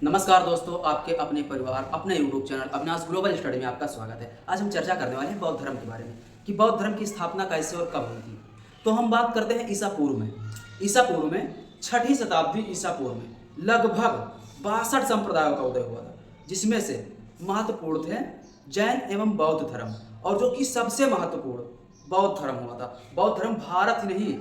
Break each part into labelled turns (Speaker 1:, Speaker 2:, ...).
Speaker 1: नमस्कार दोस्तों, आपके अपने परिवार अपने YouTube channel Avinash global study में आपका स्वागत है। आज हम चर्चा करने वाले हैं बौद्ध धर्म के बारे में कि बौद्ध धर्म की स्थापना कैसे और कब हुई थी। तो हम बात करते हैं ईसा पूर्व में। ईसा पूर्व में 6वीं शताब्दी ईसा पूर्व में लगभग 62 संप्रदायों का उदय हुआ था, जिसमें से महत्वपूर्ण थे जैन एवं बौद्ध धर्म, और जो कि सबसे महत्वपूर्ण बौद्ध धर्म हुआ था। बौद्ध धर्म भारत ही नहीं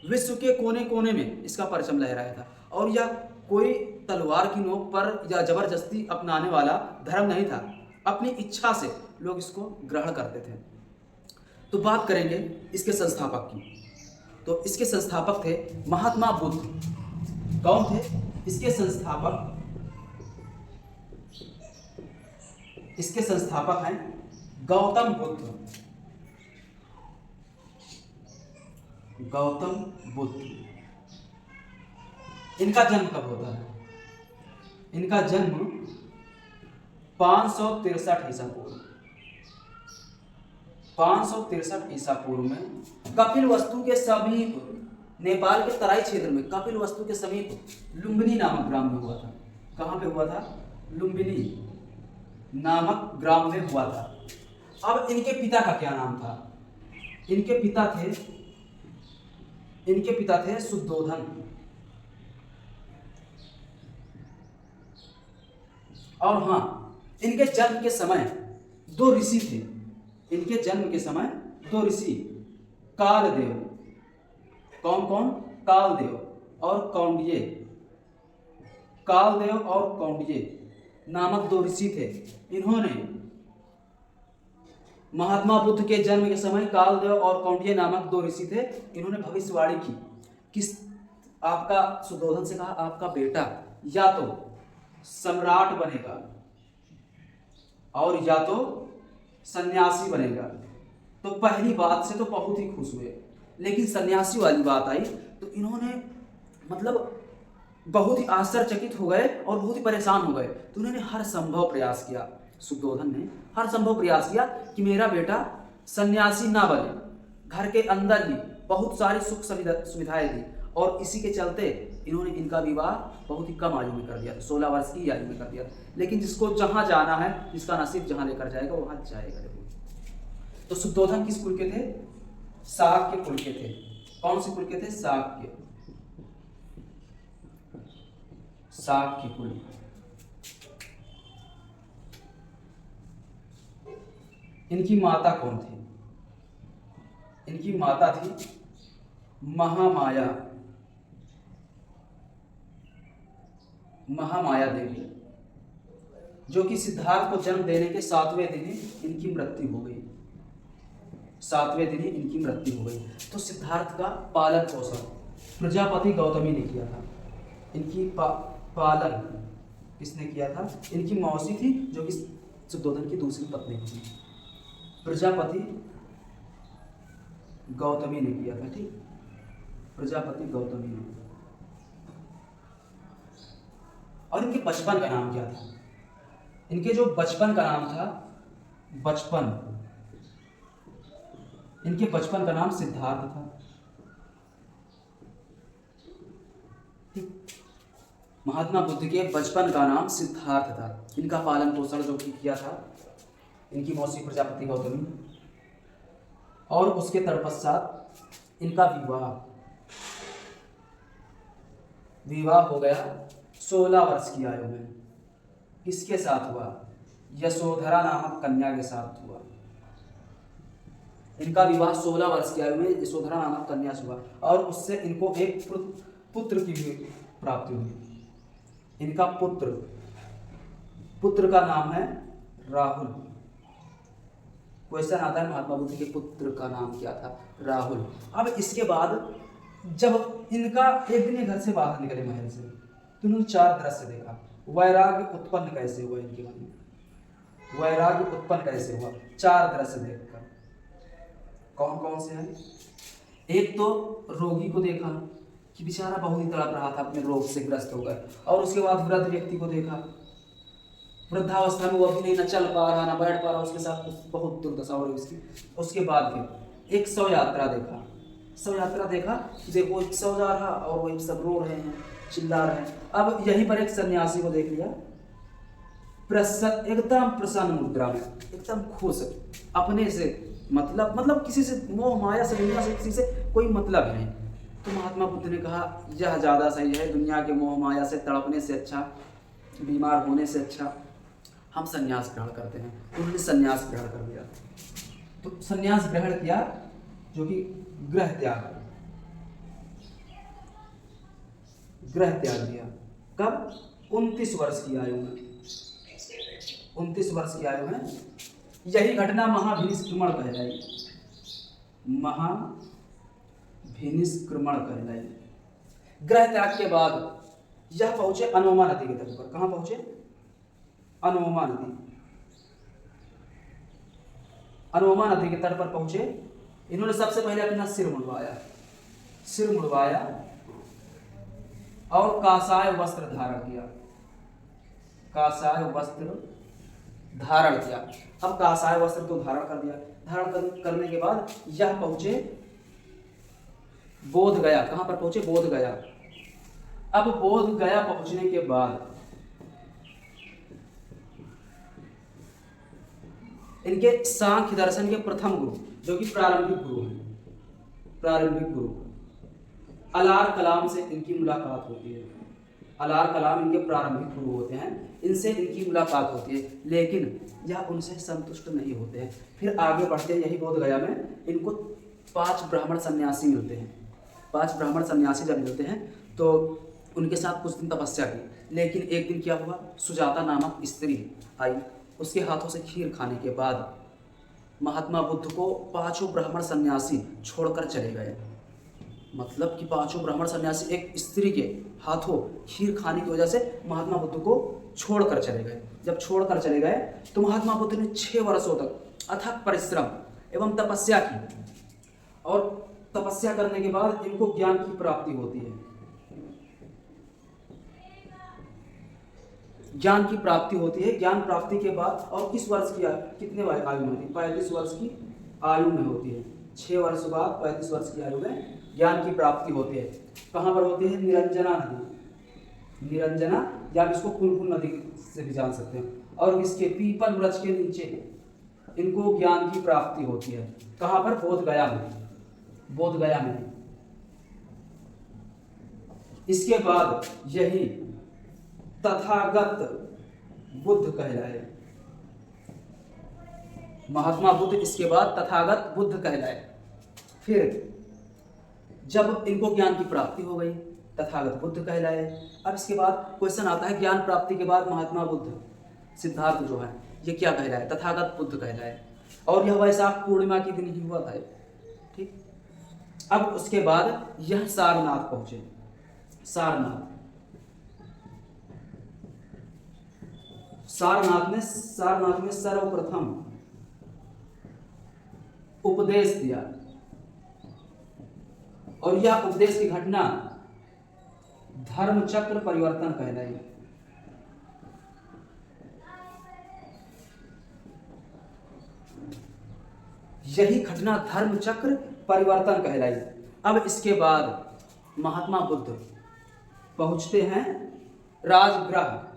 Speaker 1: विश्व के कोने कोने में इसका परचम लहराया था, और यह कोई तलवार की नोक पर या जबरदस्ती अपनाने वाला धर्म नहीं था। अपनी इच्छा से लोग इसको ग्रहण करते थे। तो बात करेंगे इसके संस्थापक की। तो इसके संस्थापक थे महात्मा बुद्ध। कौन थे इसके संस्थापक? इसके संस्थापक हैं गौतम बुद्ध। गौतम बुद्ध। इनका जन्म कब होता है? इनका जन्म 563 ईसा पूर्व। 563 ईसा पूर्व में कपिलवस्तु के समीप, नेपाल के तराई क्षेत्र में कपिलवस्तु के समीप लुम्बिनी नामक ग्राम में हुआ था। कहाँ पे हुआ था? लुम्बिनी नामक ग्राम में हुआ था। अब इनके पिता का क्या नाम था? इनके पिता थे शुद्धोधन। और हाँ, इनके जन्म के समय दो ऋषि थे। इनके जन्म के समय दो ऋषि कालदेव। कौन कौन? कालदेव और कौंडिन्य। कालदेव और कौंडिन्य नामक दो ऋषि थे। इन्होंने महात्मा बुद्ध के जन्म के समय कालदेव और कौंडिन्य नामक दो ऋषि थे। इन्होंने भविष्यवाणी की कि आपका, शुद्धोधन से कहा, आपका बेटा या तो सम्राट बनेगा और या तो सन्यासी बनेगा। तो पहली बात से तो बहुत ही खुश हुए, लेकिन सन्यासी वाली बात आई तो इन्होंने बहुत ही आश्चर्यचकित हो गए और बहुत ही परेशान हो गए। तो उन्होंने हर संभव प्रयास किया, शुद्धोधन ने हर संभव प्रयास किया कि मेरा बेटा सन्यासी ना बने। घर के अंदर ही बहुत सारी सुख सुविधाएं दी, और इसी के चलते इन्होंने इनका विवाह बहुत ही कम आयु में कर दिया, 16 वर्ष की आयु में कर दिया। लेकिन जिसको जहां जाना है, जिसका नसीब जहां लेकर जाएगा वहां जाएगा। तो शुद्धोधन किस कुल के थे? शाक के कुल के थे। कौन से कुल के थे? शाक के। शाक के कुल। इनकी माता कौन थी? इनकी माता थी महामाया। महामाया देवी, जो कि सिद्धार्थ को जन्म देने के 7वें दिन ही इनकी मृत्यु हो गई। 7वें दिन ही इनकी मृत्यु हो गई। तो सिद्धार्थ का पालन पोषण प्रजापति गौतमी ने किया था। इनकी पालन किसने किया था? इनकी मौसी थी, जो कि शुद्धोधन की दूसरी पत्नी थी। प्रजापति गौतमी ने किया था। ठीक, प्रजापति गौतमी ने। और इनके बचपन का नाम क्या था? इनके जो बचपन का नाम था, इनके बचपन का नाम सिद्धार्थ था। महात्मा बुद्ध के बचपन का नाम सिद्धार्थ था। इनका पालन पोषण जो किया था इनकी मौसी प्रजापति गौतमी, और उसके तत्पश्चात इनका विवाह हो गया 16 वर्ष की आयु में। किसके साथ हुआ? यशोधरा नामक कन्या के साथ हुआ। इनका विवाह 16 वर्ष की आयु में यशोधरा नामक कन्या से हुआ, और उससे इनको एक पुत्र की भी प्राप्ति हुई। इनका पुत्र का नाम है राहुल। क्वेश्चन आता है, महात्मा बुद्ध के पुत्र का नाम क्या था? राहुल। अब इसके बाद जब इनका एक दिन घर से बाहर निकले महल से, तो उन्होंने 4 दृश्य देखा। वैराग्य उत्पन्न कैसे हुआ इनके मन में? वैराग्य उत्पन्न कैसे हुआ? 4 दृश्य देखकर। कौन कौन से हैं? एक तो रोगी को देखा कि बेचारा बहुत ही तड़प रहा था अपने रोग से ग्रस्त होकर, और उसके बाद वृद्ध व्यक्ति को देखा, वृद्धावस्था में वो अभी नहीं, न चल पा रहा, न बैठ पा रहा, उसके साथ बहुत दुर्दशा हो रही उसकी। उसके बाद फिर एक शव यात्रा देखा। देखो एक शव जा रहा और वो सब रो रहे हैं, चिल्ला रहे हैं। अब यहीं पर एक सन्यासी को देख लिया, एकदम प्रसन्न मुद्रा में, एकदम खुश, अपने से मतलब किसी से मोह माया से, दुनिया से किसी से कोई मतलब ही नहीं। तो महात्मा बुद्ध ने कहा यह ज़्यादा सही है, दुनिया के मोह माया से तड़पने से अच्छा, बीमार होने से अच्छा हम संन्यास ग्रहण करते हैं। उन्होंने संन्यास ग्रहण कर लिया। तो संन्यास ग्रहण किया, जो कि ग्रह त्याग दिया। कब? 29 वर्ष की आयु में। 29 वर्ष की आयु में यही घटना महाभिनिष्क्रमण कहलाई। महाभिनिष्क्रमण कहलाई। ग्रह त्याग के बाद यह पहुंचे अनोमा नदी के तट पर। कहां पहुंचे? अनोमा नदी। अनोमा नदी के तट पर पहुंचे। इन्होंने सबसे पहले अपना सिर मुड़वाया और कासाय वस्त्र धारण किया। अब कासाय वस्त्र तो धारण कर दिया। करने के बाद यह पहुंचे बोध गया। कहां पर पहुंचे? बोध गया। अब बोध गया पहुंचने के बाद इनके सांख्य दर्शन के प्रथम गुरु, जो कि प्रारंभिक गुरु अलार कलाम से इनकी मुलाकात होती है। अलार कलाम इनके प्रारंभिक गुरु होते हैं, इनसे इनकी मुलाकात होती है, लेकिन यह उनसे संतुष्ट नहीं होते हैं। फिर आगे बढ़ते हैं। यही बोध गया में इनको 5 ब्राह्मण सन्यासी मिलते हैं। 5 ब्राह्मण सन्यासी जब मिलते हैं तो उनके साथ कुछ दिन तपस्या की, लेकिन एक दिन क्या हुआ, सुजाता नामक स्त्री आई। उसके हाथों से खीर खाने के बाद महात्मा बुद्ध को 5 ब्राह्मण सन्यासी छोड़कर चले गए। मतलब कि 5 ब्राह्मण सन्यासी एक स्त्री के हाथों खीर खाने की वजह से महात्मा बुद्ध को छोड़कर चले गए। जब छोड़कर चले गए तो महात्मा बुद्ध ने 6 वर्षों तक अथक परिश्रम एवं तपस्या की, और तपस्या करने के बाद इनको ज्ञान की प्राप्ति होती है। ज्ञान प्राप्ति के बाद, और किस वर्ष की कितने आयु में होती है? 35 वर्ष की आयु में होती है। 6 वर्ष बाद 35 वर्ष की आयु में ज्ञान की प्राप्ति होती है। कहाँ पर होती है? निरंजना, या इसको कुलकुल नदी से भी जान सकते हैं। और इसके पीपल वृक्ष के नीचे इनको ज्ञान की प्राप्ति होती है। कहाँ पर? बोध गया में। इसके बाद यही तथागत बुद्ध कहलाए। महात्मा बुद्ध इसके बाद तथागत बुद्ध कहलाए। फिर जब इनको ज्ञान की प्राप्ति हो गई, तथागत बुद्ध कहलाए। अब इसके बाद क्वेश्चन आता है, ज्ञान प्राप्ति के बाद महात्मा बुद्ध सिद्धार्थ जो है ये क्या कहलाए? तथागत बुद्ध कहलाए। और यह वैशाख पूर्णिमा के दिन ही हुआ था। ठीक। अब उसके बाद यह सारनाथ पहुंचे। सारनाथ में सर्वप्रथम उपदेश दिया, और यह उपदेश की घटना धर्मचक्र परिवर्तन कहलाई। यही घटना धर्मचक्र परिवर्तन कहलाई। अब इसके बाद महात्मा बुद्ध पहुंचते हैं राजगृह।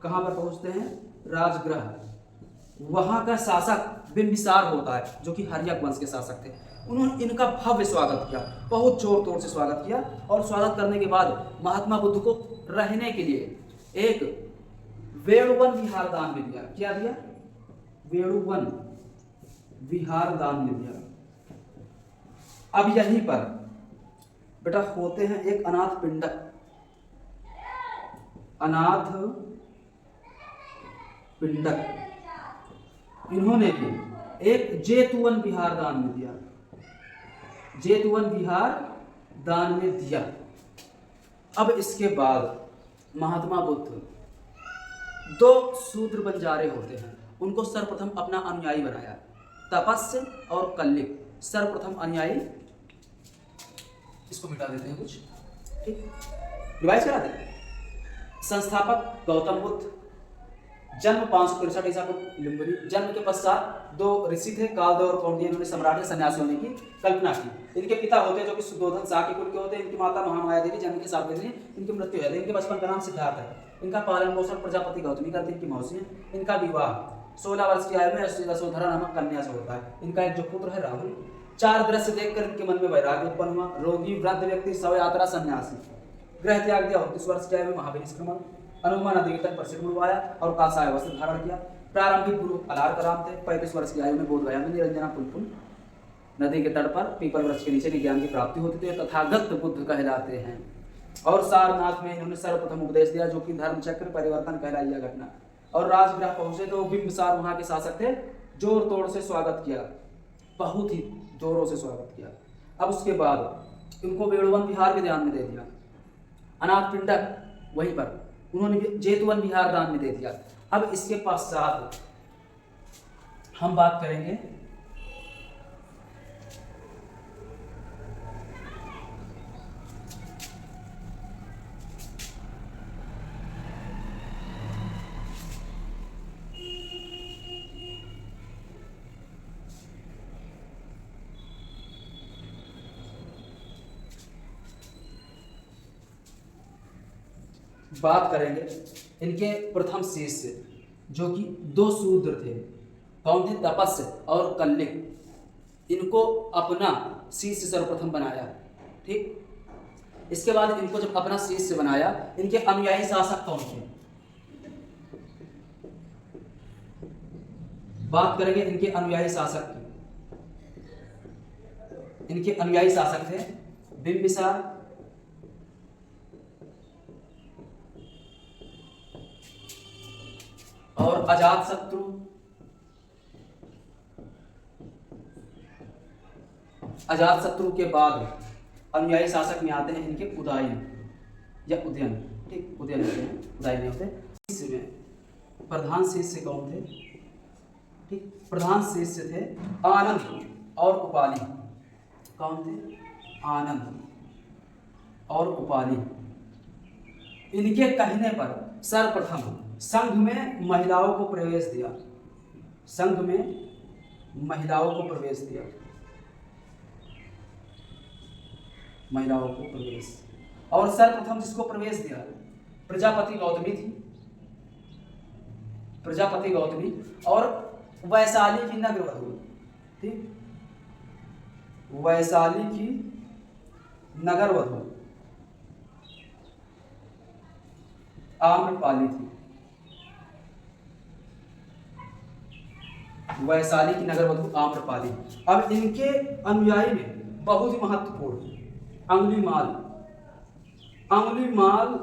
Speaker 1: कहां पर पहुंचते हैं? राजगृह। वहां का शासक बिंबिसार होता है, जो कि हर्यक वंश के शासक थे। उन्होंने इनका भव्य स्वागत किया, बहुत जोर तोड़ से स्वागत किया। और स्वागत करने के बाद महात्मा बुद्ध को रहने के लिए एक वेणुवन विहार दान में दिया। क्या दिया? वेणुवन विहार दान में दिया। अब यहीं पर बेटा होते हैं एक अनाथ पिंडक। इन्होंने भी एक जेतुवन विहार दान में दिया। अब इसके बाद महात्मा बुद्ध 2 शूद्र बंजारे होते हैं, उनको सर्वप्रथम अपना अनुयायी बनाया। तपस्य और कल्लिक सर्वप्रथम अनुयायी। इसको मिटा देते हैं कुछ, ठीक, रिवाइज करा देते हैं। संस्थापक गौतम बुद्ध, जन्म 563 ईसा पूर्व लुम्बिनी। जन्म के पश्चात 2 ऋषि थे, कालदेव और कौंडिन्य, इन्होंने सम्राट या सन्यासी होने की कल्पना की। इनके पिता होते जो कि सुद्धोधन शाह के कुल के होते हैं। इनकी माता महामाया देवी, जन्म के 7वें दिन इनकी मृत्यु है। इनके बचपन का नाम सिद्धार्थ है। इनका पालन पोषण प्रजापति गौतमी करती, इनकी मौसी है। इनका विवाह 16 वर्ष की आयु में यशोधरा नामक कन्या से होता है। इनका एक जो पुत्र है राहुल। 4 दृश्य देखकर इनके मन में वैराग्य उत्पन्न हुआ। रोगी, वृद्ध व्यक्ति, शव यात्रा, सन्यासी। गृह त्याग दिया। 29 वर्ष की आयु में महावीर निष्क्रमण, अनुमा नदी तक परिषद मुड़वाया और कासाय वस्त्र धारण किया। प्रारंभिक गुरु अलार कराम थे। 35 वर्ष की आयु में बोध गया में निरंजना पुलपुल नदी के तट पर पीपल वृक्ष के नीचे ज्ञान की प्राप्ति होती थी। तथागत बुद्ध कहलाते हैं। और सारनाथ में इन्होंने सर्वप्रथम उपदेश दिया, जो कि धर्म चक्र परिवर्तन कहलाई यह घटना। और राजगृह पहुंचे तो बिंबिसार वहां के शासक थे, जोर तोड़ से स्वागत किया, बहुत ही जोरों से स्वागत किया। अब उसके बाद इनको वेणुवन विहार भी ध्यान में दे दिया। अनाथ पिंडक वहीं पर उन्होंने जेतवन विहार दान में दे दिया। अब इसके पश्चात हम बात करेंगे इनके प्रथम शिष्य, जो कि 2 शूद्र थे। कौन थे? तपस्य और कल्लिक। इनको अपना शिष्य सर्वप्रथम बनाया। ठीक, इसके बाद इनको जब अपना शिष्य बनाया, इनके अनुयायी शासक कौन थे? बात करेंगे इनके अनुयायी शासक की। इनके अनुयायी शासक थे बिंबिसार, और अजातशत्रु, अजातशत्रु के बाद अनुयायी शासक में आते हैं इनके उदयन या उदयन। ठीक, उदयन होते हैं, उदयन नहीं होते। इसमें प्रधान शिष्य कौन थे? ठीक, प्रधान शिष्य थे आनंद और उपाली। कौन थे? आनंद और उपाली। इनके कहने पर सर्वप्रथम संघ में महिलाओं को प्रवेश दिया। संघ में महिलाओं को प्रवेश दिया। महिलाओं को प्रवेश, और सर्वप्रथम जिसको प्रवेश दिया प्रजापति गौतमी थी। प्रजापति गौतमी और वैशाली की नगरवधु। ठीक, वैशाली की नगरवधु आम्रपाली थी। वैशाली की नगरवधु आम्रपाली। अब इनके अनुयायी में बहुत ही महत्वपूर्ण अंगुलीमाल। अंगुलीमाल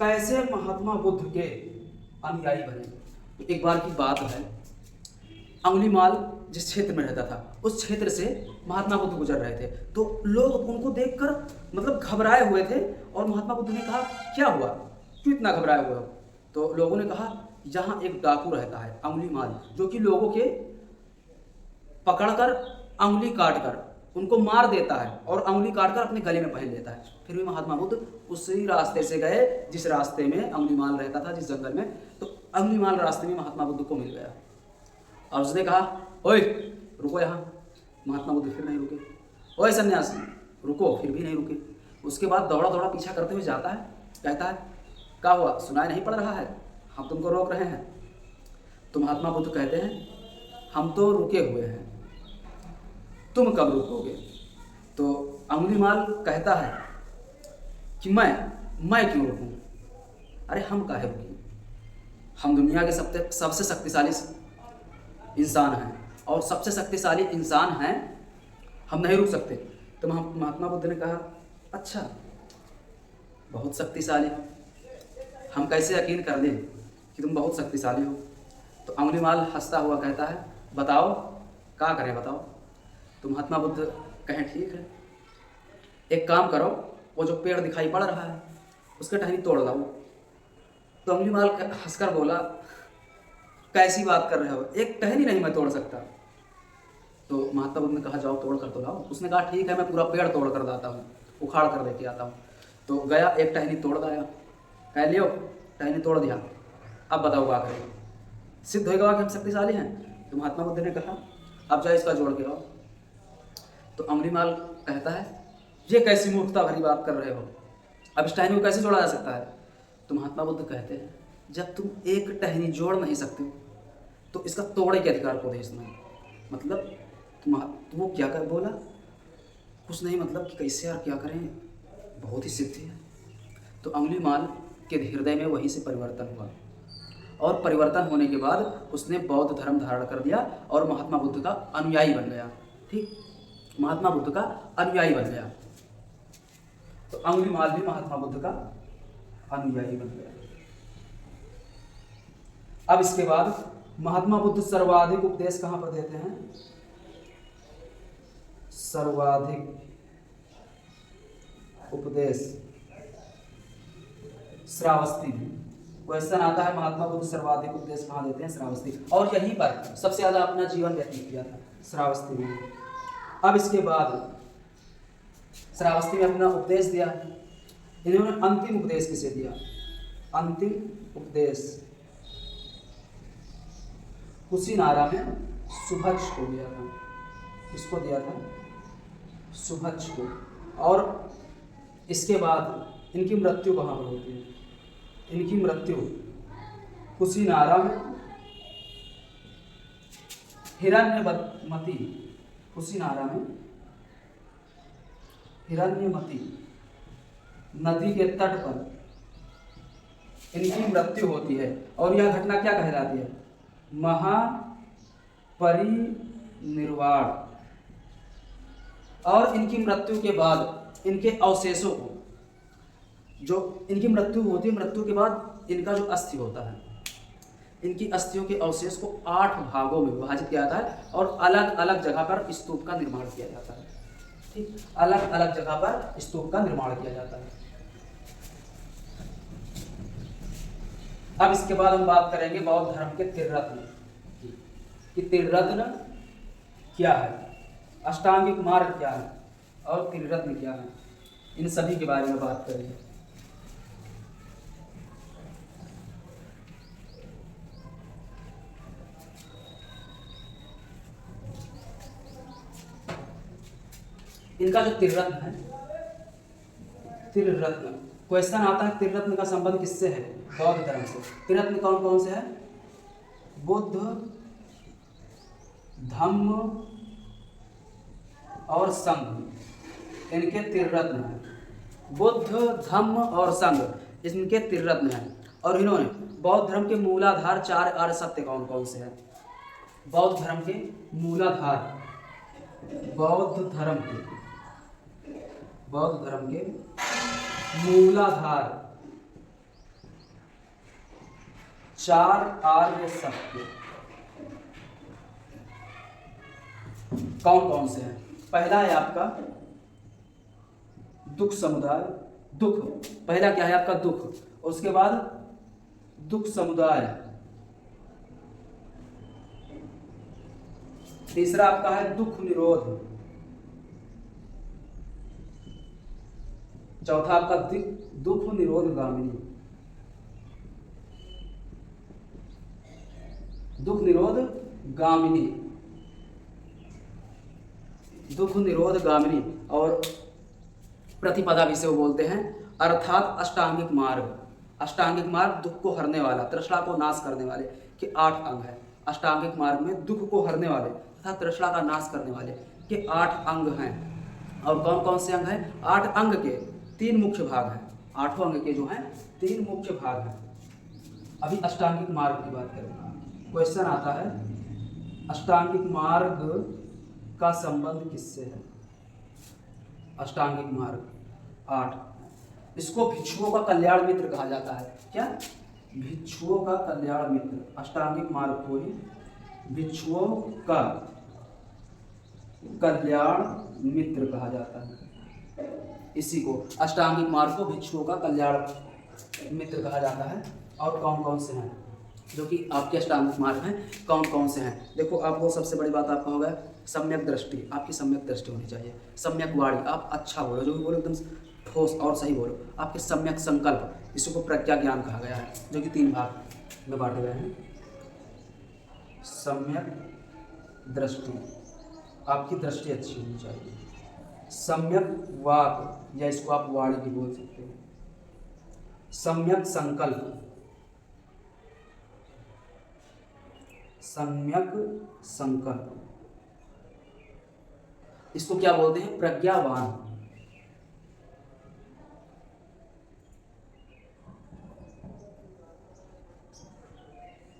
Speaker 1: कैसे महात्मा बुद्ध के अनुयायी बने? एक बार की बात है, अंगुलीमाल जिस क्षेत्र में रहता था, उस क्षेत्र से महात्मा बुद्ध गुजर रहे थे। तो लोग उनको देखकर मतलब घबराए हुए थे। और महात्मा बुद्ध ने कहा, क्या हुआ, क्यों इतना घबराए हुए हो? तो लोगों ने कहा, यहाँ एक डाकू रहता है अंगुलीमाल, जो कि लोगों के पकड़कर अंगुली काटकर उनको मार देता है और अंगुली काटकर अपने गले में पहन लेता है। फिर भी महात्मा बुद्ध उसी रास्ते से गए जिस रास्ते में अंगुलीमाल रहता था, जिस जंगल में। तो अंगुलीमाल रास्ते में महात्मा बुद्ध को मिल गया और उसने कहा, ओए रुको यहाँ। महात्मा बुद्ध फिर नहीं रुके। ओए सन्यासी रुको, फिर भी नहीं रुके। उसके बाद दौड़ा दौड़ा पीछा करते हुए जाता है, कहता है, क्या हुआ, सुनाई नहीं पड़ रहा है, हम तुमको रोक रहे हैं। तो महात्मा बुद्ध कहते हैं, हम तो रुके हुए हैं, तुम कब रुकोगे? तो अंगुलीमाल कहता है कि मैं क्यों रुकूं? अरे हम काहे रुकें? हम दुनिया के सबसे शक्तिशाली इंसान हैं और सबसे शक्तिशाली इंसान हैं, हम नहीं रुक सकते। तो महात्मा बुद्ध ने कहा, अच्छा बहुत शक्तिशाली, हम कैसे यकीन कर लें कि तुम बहुत शक्तिशाली हो? तो अंगुलीमाल हंसता हुआ कहता है, बताओ क्या करें, बताओ। तो महात्मा बुद्ध कहें, ठीक है, एक काम करो, वो जो पेड़ दिखाई पड़ रहा है उसके टहनी तोड़ लाओ। तो अंगुलीमाल हंसकर बोला, कैसी बात कर रहे हो, एक टहनी नहीं मैं तोड़ सकता। तो महात्मा बुद्ध ने कहा, जाओ तोड़ कर तो लाओ। उसने कहा, ठीक है, मैं पूरा पेड़ तोड़ कर लाता हूँ, उखाड़ कर लेके आता हूँ। तो गया, एक टहनी तोड़ लाया। कह लियो, टहनी तोड़ दिया, अब बताओ क्या करें? सिद्ध होगा कि हम शक्तिशाली हैं। तो महात्मा बुद्ध ने कहा अब जाए इसका जोड़ के आओ। तो अंगुलीमाल कहता है ये कैसी मूर्खता भरी बात कर रहे हो, अब इस टहनी को कैसे जोड़ा जा सकता है। तो महात्मा बुद्ध कहते हैं जब तुम एक टहनी जोड़ नहीं सकते हो तो इसका तोड़े के अधिकार को देश नहीं। मतलब तुम वो क्या कर बोला, कुछ नहीं, मतलब कि कैसे यार क्या करें, बहुत ही सिद्धि है। तो अंगुलीमाल के हृदय में वहीं से परिवर्तन हुआ और परिवर्तन होने के बाद उसने बौद्ध धर्म धारण कर दिया और महात्मा बुद्ध का अनुयायी बन गया। ठीक, महात्मा बुद्ध का अनुयायी बन गया। तो अंगुलीमाल भी महात्मा बुद्ध का अनुयायी बन गया। अब इसके बाद महात्मा बुद्ध सर्वाधिक उपदेश कहां पर देते हैं? सर्वाधिक उपदेश श्रावस्ती में। क्वेश्चन आता है महात्मा बुद्ध सर्वाधिक उपदेश कहां देते हैं? श्रावस्ती। और यहीं पर सबसे ज्यादा अपना जीवन व्यतीत किया था, श्रावस्ती में। अब इसके बाद श्रावस्ती में अपना उपदेश दिया। इन्होंने अंतिम उपदेश किसे दिया? अंतिम उपदेश कुशीनारा में सुभज्ज को दिया था। किसको दिया था? सुभज्ज को। और इसके बाद इनकी मृत्यु कहाँ पर होती है? इनकी मृत्यु कुशीनारा में हिरण्यमती, कुशीनारा में हिरण्यमती नदी के तट पर इनकी मृत्यु होती है। और यह घटना क्या कहलाती है? महापरिनिर्वाण। और इनकी मृत्यु के बाद इनके अवशेषों को, जो इनकी मृत्यु होती है, मृत्यु के बाद इनका जो अस्थि होता है, इनकी अस्थियों के अवशेष को 8 भागों में विभाजित किया जाता है और अलग अलग जगह पर स्तूप का निर्माण किया जाता है। ठीक, अलग अलग जगह पर स्तूप का निर्माण किया जाता है। अब इसके बाद हम बात करेंगे बौद्ध धर्म के त्रिरत्न कि त्रिरत्न क्या है, अष्टांगिक मार्ग क्या है और त्रिरत्न क्या है। इन सभी के बारे में बात करेंगे। इनका जो त्रिरत्न है, त्रिरत्न क्वेश्चन आता है त्रिरत्न का संबंध किससे है? बौद्ध धर्म से। त्रिरत्न कौन कौन से है? बुद्ध, धम्म और संघ, इनके त्रिरत्न हैं। बुद्ध, धम्म और संघ इनके त्रिरत्न हैं। और इन्होंने बौद्ध धर्म के मूलाधार 4 आर्य सत्य कौन कौन से हैं? बौद्ध धर्म के मूलाधार, बौद्ध धर्म के मूलाधार 4 आर्य सत्य कौन कौन से हैं? पहला है आपका दुख समुदाय, दुख, पहला क्या है आपका? दुख। उसके बाद दुख समुदाय, तीसरा आपका है दुख निरोध, चौथा आपका दुख निरोध गामिनी, दुख निरोध गामिनी, दुख निरोध गामिनी। और प्रतिपदा भी से वो बोलते हैं, अर्थात अष्टांगिक मार्ग। अष्टांगिक मार्ग दुख को हरने वाला, तृष्णा को नाश करने वाले के 8 अंग है। अष्टांगिक मार्ग में दुख को हरने वाले तथा तृष्णा का नाश करने वाले के 8 अंग हैं। और कौन कौन से अंग हैं? 8 अंग के 3 मुख्य भाग हैं। 8 अंग के जो हैं 3 मुख्य भाग हैं। अभी अष्टांगिक मार्ग की बात करें। क्वेश्चन आता है अष्टांगिक मार्ग का संबंध किससे है? अष्टांगिक मार्ग 8, इसको भिक्षुओं का कल्याण मित्र कहा जाता है। क्या? भिक्षुओं का कल्याण मित्र। अष्टांगिक मार्ग को ही भिक्षुओं का कल्याण मित्र कहा जाता है। इसी को अष्टांगिक मार्ग को भिक्षुओं का कल्याण मित्र कहा जाता है। और कौन कौन से हैं जो कि आपके अष्टांगिक मार्ग हैं? कौन कौन से हैं? देखो, आपको सबसे बड़ी बात आपका होगा सम्यक दृष्टि। आपकी सम्यक दृष्टि होनी चाहिए। सम्यक वाणी, आप अच्छा बोलो, जो भी बोलो एकदम ठोस और सही बोलो। आपके सम्यक संकल्प, इसी को प्रज्ञा ज्ञान कहा गया है, जो कि 3 भाग में बांटे गए हैं। सम्यक दृष्टि, आपकी दृष्टि अच्छी होनी चाहिए। सम्यक वाक, या इसको आप वाणी भी बोल सकते हैं। सम्यक संकल्प, सम्यक संकल्प, इसको क्या बोलते हैं? प्रज्ञावान।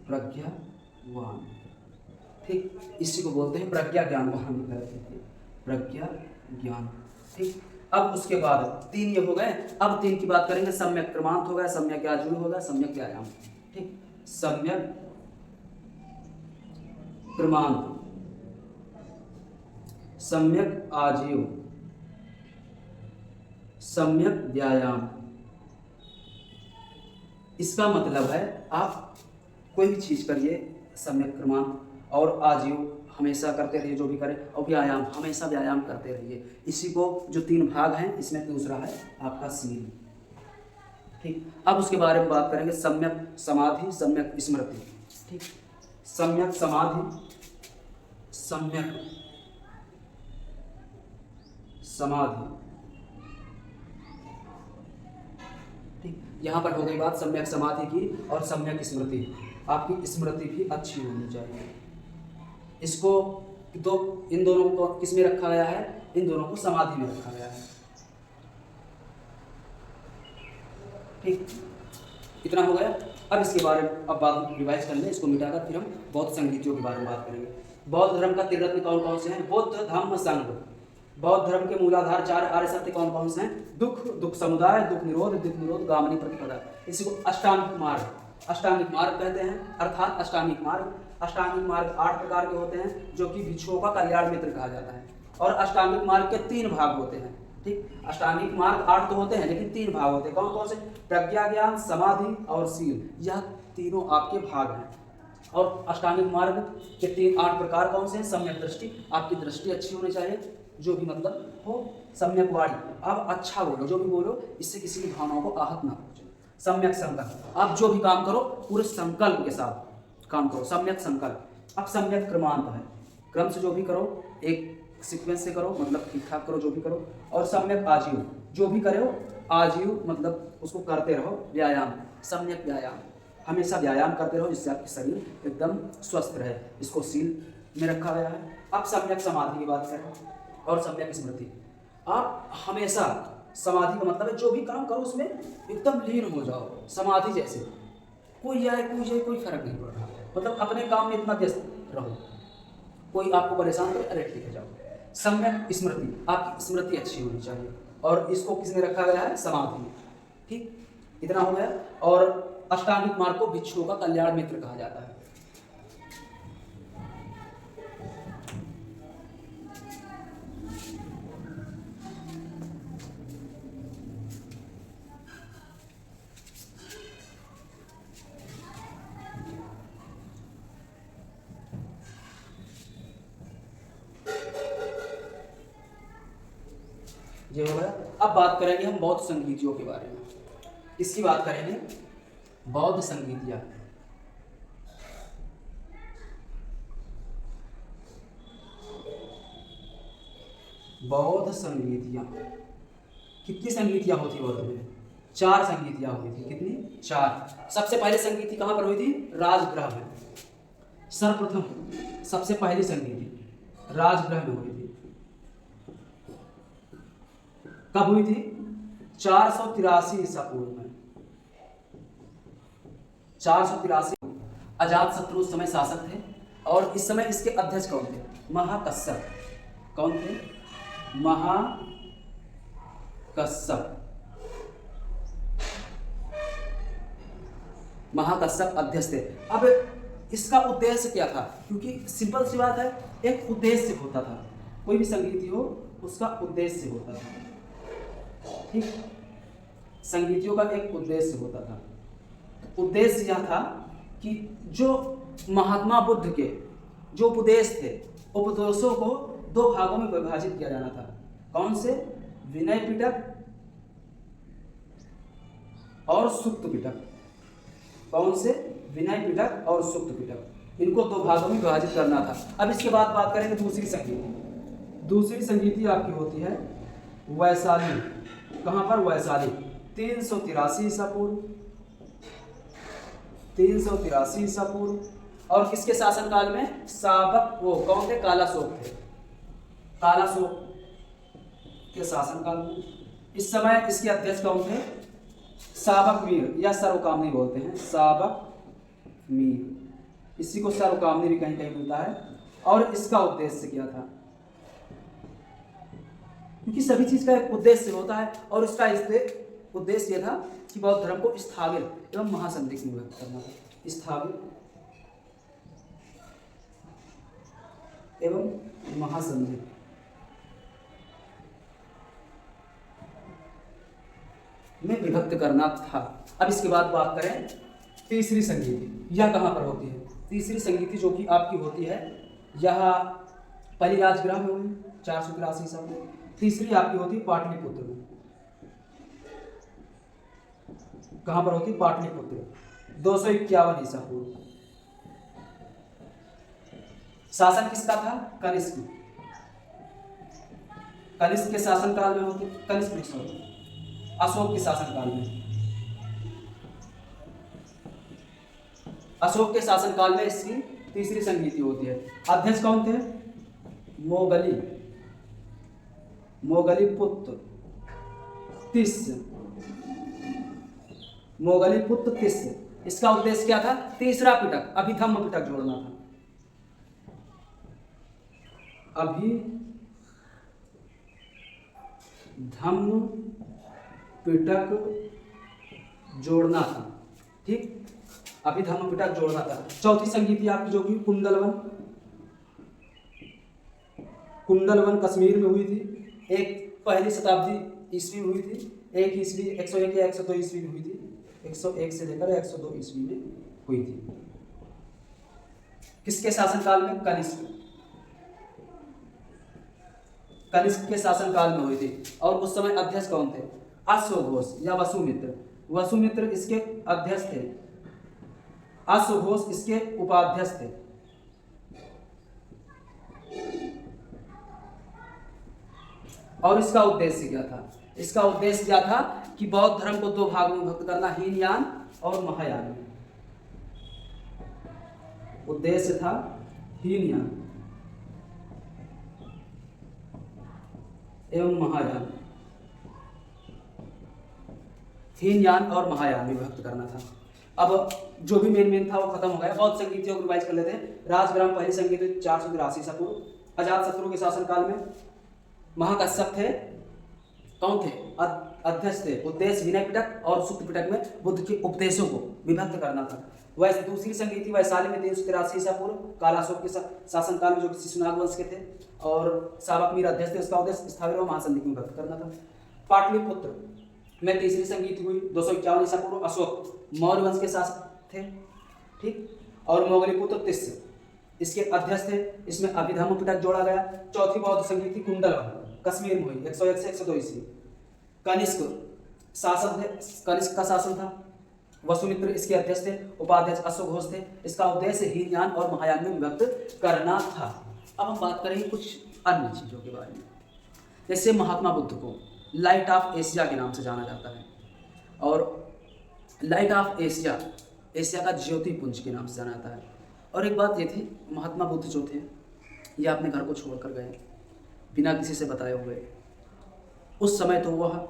Speaker 1: प्रज्ञावान, ठीक, इसी को बोलते हैं प्रज्ञा ज्ञान। प्रज्ञा ज्ञान, ठीक। अब उसके बाद 3 ये हो गए। अब 3 की बात करेंगे। सम्यक क्रमांत हो गया, सम्यक आजीव हो गया, सम्यक व्यायाम, ठीक। सम्यक क्रमांत, सम्यक आजीव, सम्यक व्यायाम। इसका मतलब है आप कोई भी चीज करिए, सम्यक क्रमांत और आजीव हमेशा करते रहिए जो भी करें, और व्यायाम हमेशा व्यायाम करते रहिए। इसी को जो 3 भाग हैं इसमें दूसरा है आपका सील, ठीक। अब उसके बारे में बात करेंगे। सम्यक समाधि, सम्यक स्मृति, ठीक। सम्यक समाधि, सम्यक समाधि, ठीक। यहाँ पर हो गई बात सम्यक समाधि की और सम्यक स्मृति। आपकी स्मृति भी अच्छी होनी चाहिए। इसको तो इन दोनों को किस में रखा गया है? इन दोनों को समाधि में रखा गया है, ठीक। इतना हो गया। अब इसके बारे में अब बात रिवाइज कर लें, इसको मिटाकर फिर हम बौद्ध संगीतियों के बारे में बात करेंगे। बौद्ध धर्म का 3 रत्न कौन कौन से हैं? बुद्ध, धम्म, संघ। बौद्ध धर्म के मूलाधार 4 आर्य सत्य कौन कौन से हैं? दुख, दुख समुदाय, दुख निरोध, गामिनी प्रतिपदा। इसी को अष्टांगिक मार्ग, अष्टांगिक मार्ग कहते हैं। अर्थात अष्टांगिक मार्ग, अष्टांगिक मार्ग 8 प्रकार के होते हैं, जो कि भिक्षुओं का कल्याण मित्र कहा जाता है। और अष्टांगिक मार्ग के 3 भाग होते हैं, ठीक। अष्टांगिक मार्ग 8 तो होते हैं, लेकिन 3 भाग होते हैं। कौन कौन से? प्रज्ञा ज्ञान, समाधि और सील, यह तीनों आपके भाग हैं। और अष्टांगिक मार्ग के 8 प्रकार कौन से हैं? सम्यक दृष्टि, आपकी दृष्टि अच्छी होनी चाहिए, जो भी मतलब हो। सम्यक वाणी, आप अच्छा बोलो, जो भी बोलो इससे किसी की भावनाओं को आहत ना पहुंचे। सम्यक संकल्प, आप जो भी काम करो पूरे संकल्प के साथ काम करो, सम्यक संकल्प। अब सम्यक क्रमांत है, क्रम से जो भी करो, एक सीक्वेंस से करो, मतलब ठीक ठाक करो जो भी करो। और सम्यक आजीव, जो भी करे हो आजीव मतलब उसको करते रहो। व्यायाम, सम्यक व्यायाम, हमेशा व्यायाम करते रहो जिससे आपकी शरीर एकदम स्वस्थ रहे। इसको सील में रखा गया है। अब सम्यक समाधि की बात करें और सम्यक स्मृति। आप हमेशा, समाधि का मतलब है जो भी काम करो उसमें एकदम लीन हो जाओ, समाधि जैसे। कोई आए कोई जाए कोई फर्क नहीं पड़ रहा, मतलब अपने काम में इतना व्यस्त रहो, कोई आपको परेशान करे अरे ठीक है जाओ। सम्यक स्मृति, आपकी स्मृति अच्छी होनी चाहिए, और इसको किसमें रखा गया है? समाधि में, ठीक। इतना हो गया। और अष्टांगिक मार्ग को भिक्षुओं का कल्याण मित्र कहा जाता है। ये हो गया। अब बात करेंगे हम बौद्ध संगीतियों के बारे में। इसकी बात करेंगे बौद्ध संगीतियाँ। बौद्ध संगीतियाँ, कितनी संगीतियाँ होती बौद्ध में? 4 संगीतियाँ हुई थी। कितनी? 4। सबसे पहले संगीति कहाँ पर हुई थी? राजगृह में। सर्वप्रथम सबसे पहली संगीति राजगृह में हुई थी। कब हुई थी? 483 ईसा पूर्व में। 483। अजातशत्रु उस समय शासक थे, और इस समय इसके अध्यक्ष कौन थे? महाकश्यप। कौन थे? महाकश्यप। महाकश्यप अध्यक्ष थे। अब इसका उद्देश्य क्या था? क्योंकि सिंपल सी बात है, एक उद्देश्य होता था, कोई भी संगीति हो उसका उद्देश्य होता था, ठीक। संगीतियों का एक उद्देश्य होता था। उद्देश्य यह था कि जो महात्मा बुद्ध के जो उपदेश थे, उपदेशों को 2 भागों में विभाजित किया जाना था। कौन से? विनय पिटक और सुक्त पिटक। कौन से? विनय पिटक और सुक्त पिटक। इनको दो भागों में विभाजित करना था। अब इसके बाद बात करेंगे दूसरी संगीति। दूसरी संगीति आपकी होती है वैशाली। कहाँ पर? वैशाली। 383 ईसा पूर्व, 383 ईसा पूर्व। और किसके शासनकाल में? साबक, वो कौन थे? कालाशोक थे। कालाशोक के शासनकाल में। इस समय इसके अध्यक्ष कौन थे? साबक मीर, या सर्वकामनी बोलते हैं, साबक मीर। इसी को सर्वकामनी भी कहीं कहीं मिलता है। और इसका उद्देश्य क्या था? क्योंकि सभी चीज का एक उद्देश्य होता है, और उसका उद्देश्य यह था कि बौद्ध धर्म को स्थापित एवं महासंदिग्ध में व्यक्त करना था। स्थापित एवं महासंदिग्ध में विभक्त करना था। अब इसके बाद बात करें तीसरी संगीति। यह कहाँ पर होती है? तीसरी संगीति जो कि आपकी होती है यह पहली राजगृह में हुई 483 ईसा पूर्व। तीसरी आपकी होती है पाटलिपुत्र में। कहाँ पर होती है? पाटलिपुत्र, 251 ईसा पूर्व। शासन किसका था? कनिष्क। कनिष्क के शासनकाल में होती, कनिष्क अशोक के शासनकाल में। अशोक के शासनकाल में इसकी तीसरी संगीति होती है। अध्यक्ष कौन थे? मोगली पुत्र तिस्य। मोगली पुत्र तिस्य। इसका उद्देश्य क्या था? तीसरा पिटक, अभिधम्म पिटक जोड़ना था। अभिधम्म पिटक जोड़ना था। ठीक, अभिधम्म पिटक जोड़ना था। चौथी संगीति आपकी जो कि कुंडलवन। कुंडलवन कश्मीर में हुई थी। एक पहली शताब्दी ईस्वी में हुई थी, एक ईस्वी 101 या 102 ईस्वी में हुई थी। 101 से लेकर 102 ईस्वी में हुई थी। किसके शासनकाल में? कनिष्क। कनिष्क के शासनकाल में हुई थी। और उस समय अध्यक्ष कौन थे? अश्वघोष या वसुमित्र। वसुमित्र इसके अध्यक्ष थे, अश्वघोष इसके उपाध्यक्ष थे। और इसका उद्देश्य क्या था? इसका उद्देश्य क्या था कि बौद्ध धर्म को दो भागों में विभक्त करना, हीनयान और महायान। उद्देश्य था हीनयान एवं महायान। हीनयान और महायान में विभक्त करना था। अब जो भी मेन था वो खत्म हो गया। बौद्ध संगीतियों को रिवाइज कर लेते हैं। राजग्राम पहली संगीति 483 ईसा पूर्व। अजातशत्रु के शासनकाल में महाकश्यप थे। कौन थे? अध्यक्ष थे। उद्देश्य विनय पिटक और सुक्त पिटक में बुद्ध के उपदेशों को विभक्त करना था। वैसे दूसरी संगीति वैशाली में 383 ईसा पूर्व, कालाशोक के शासनकाल में जो कि शिशुनाग वंश के थे और साबक मीर अध्यक्ष थे। उसका उद्देश्य स्थापित और महासंधि में विभक्त करना था। पाटलिपुत्र में तीसरी संगीति हुई 251 ईसा पूर्व। अशोक मौर्य वंश के शासक थे। ठीक, और मोगलीपुत्र तिस्य इसके अध्यक्ष थे। इसमें अभिधम्म पिटक जोड़ा गया। चौथी बौद्ध संगीति कुंडलवन कश्मीर में हुई 101 से 102 ईस्वी। कनिष्क शासक थे, कनिष्क का शासन था। वसुमित्र इसके अध्यक्ष थे, उपाध्यक्ष अश्वघोष थे। इसका उद्देश्य हीनयान और महायान में विभक्त करना था। अब हम बात करेंगे कुछ अन्य चीजों के बारे में। जैसे महात्मा बुद्ध को लाइट ऑफ एशिया के नाम से जाना जाता है, और लाइट ऑफ एशिया, एशिया का ज्योति पुंज के नाम से जाना जाता है। और एक बात ये थी, महात्मा बुद्ध जो थे ये अपने घर को छोड़कर गए बिना किसी से बताए हुए। उस समय तो वह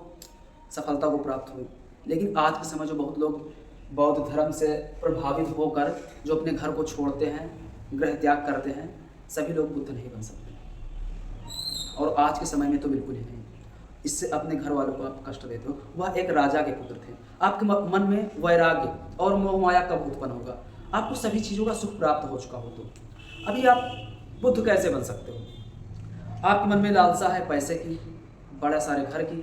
Speaker 1: सफलता को प्राप्त हुई, लेकिन आज के समय जो बहुत लोग बौद्ध धर्म से प्रभावित होकर जो अपने घर को छोड़ते हैं, गृह त्याग करते हैं, सभी लोग बुद्ध नहीं बन सकते। और आज के समय में तो बिल्कुल ही नहीं। इससे अपने घर वालों को आप कष्ट देते हो। वह एक राजा के पुत्र थे। आपके मन में वैराग्य और मोह माया कब उत्पन्न होगा? आपको सभी चीज़ों का सुख प्राप्त हो चुका हो तो अभी आप बुद्ध कैसे बन सकते हो? आपके मन में लालसा है पैसे की, बड़े सारे घर की,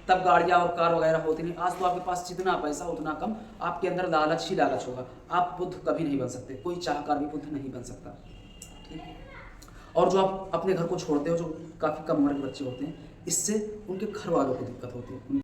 Speaker 1: तब गाड़ियाँ और कार वगैरह होती नहीं। आज तो आपके पास जितना पैसा उतना कम, आपके अंदर लालच ही लालच होगा। आप बुद्ध कभी नहीं बन सकते। कोई चाहकर भी बुद्ध नहीं बन सकता। ठीक है। और जो आप अपने घर को छोड़ते हो, जो काफ़ी कम उम्र के बच्चे होते हैं, इससे उनके घर वालों को दिक्कत होती है।